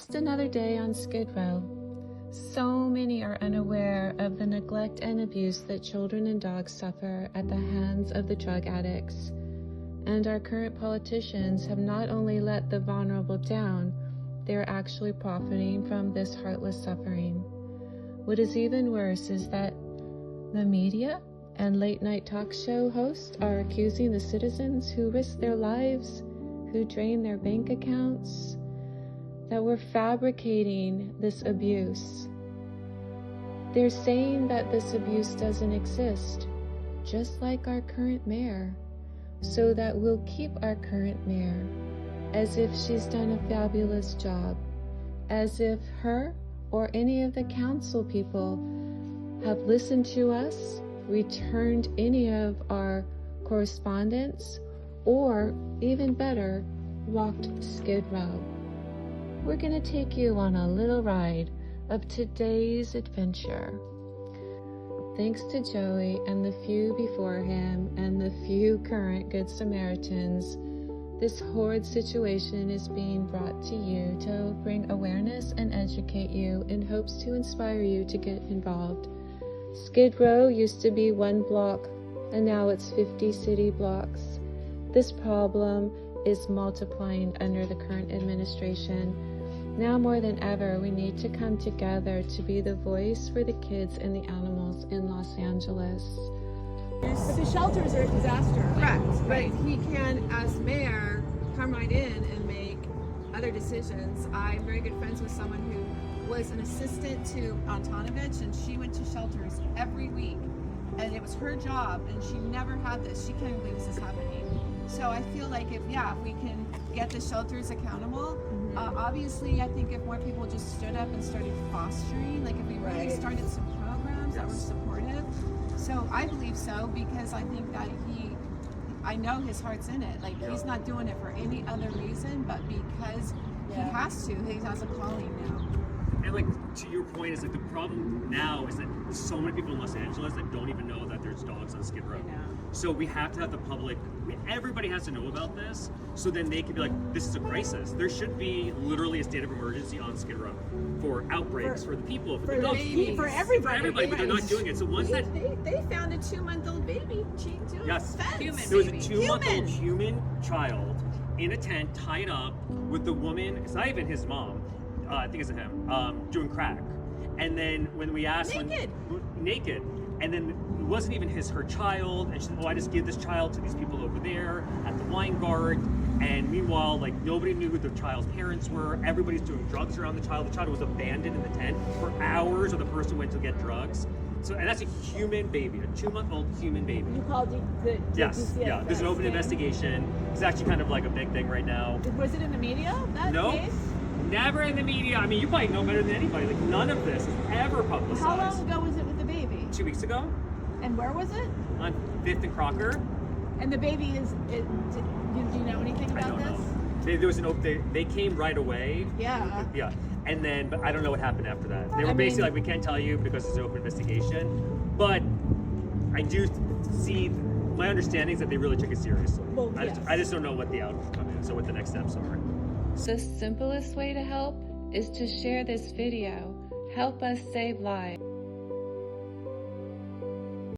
Just another day on Skid Row. So many are unaware of the neglect and abuse that children and dogs suffer at the hands of the drug addicts. And our current politicians have not only let the vulnerable down, they are actually profiting from this heartless suffering. What is even worse is that the media and late-night talk show hosts are accusing the citizens who risk their lives, who drain their bank accounts, that we're fabricating this abuse. They're saying that this abuse doesn't exist, just like our current mayor, so that we'll keep our current mayor, as if she's done a fabulous job, as if her or any of the council people have listened to us, returned any of our correspondence, or even better, walked Skid Row. We're gonna take you on a little ride of today's adventure. Thanks to Joey and the few before him and the few current Good Samaritans, this horrid situation is being brought to you to bring awareness and educate you in hopes to inspire you to get involved. Skid Row used to be 1 block, and now it's 50 city blocks. This problem is multiplying under the current administration. Now more than ever, we need to come together to be the voice for the kids and the animals in Los Angeles. But the shelters are a disaster. Correct. Right. But he can, as mayor, come right in and make other decisions. I'm very good friends with someone who was an assistant to Antonovich, and she went to shelters every week. And it was her job, and she never had this. She can't even believe this is happening. So I feel like if we can get the shelters accountable, obviously I think if more people just stood up and started fostering, like if we really started some programs that were supportive. So I believe so, because I think that I know his heart's in it. Like he's not doing it for any other reason, but because he has to. He has a calling now. And like to your point, is like the problem now is that there's so many people in Los Angeles that don't even know that there's dogs on Skid Row. So we have to have the public, everybody has to know about this, so then they can be like, this is a crisis. There should be literally a state of emergency on Skid Row for outbreaks, for the people, for the dogs, for everybody. but they're not doing it. So once that They found a 2-month-old baby chained to a fence. there was a 2-month-old human child in a tent tied up with the woman. It's not even his mom. I think it's him doing crack. And then when we asked, naked, and then it wasn't even her child. And she said, "Oh, I just gave this child to these people over there at the wine guard." And meanwhile, like nobody knew who the child's parents were. Everybody's doing drugs around the child. The child was abandoned in the tent for hours, or the person went to get drugs. So, and that's a human baby, a 2-month-old human baby. You called the Yes, DCFS, there's an open investigation. It's actually kind of like a big thing right now. Was it in the media, that case? Never in the media. I mean, you probably know better than anybody. Like, none of this is ever publicized. How long ago was it with the baby? 2 weeks ago. And where was it? On 5th and Crocker. And the baby do you know anything about I don't this? know. There was they came right away. Yeah. Yeah. And then, but I don't know what happened after that. They were basically like, we can't tell you because it's an open investigation. But I do see, my understanding is that they really took it seriously. Well, I just don't know what the outcome is or what the next steps are. The simplest way to help is to share this video. Help us save lives.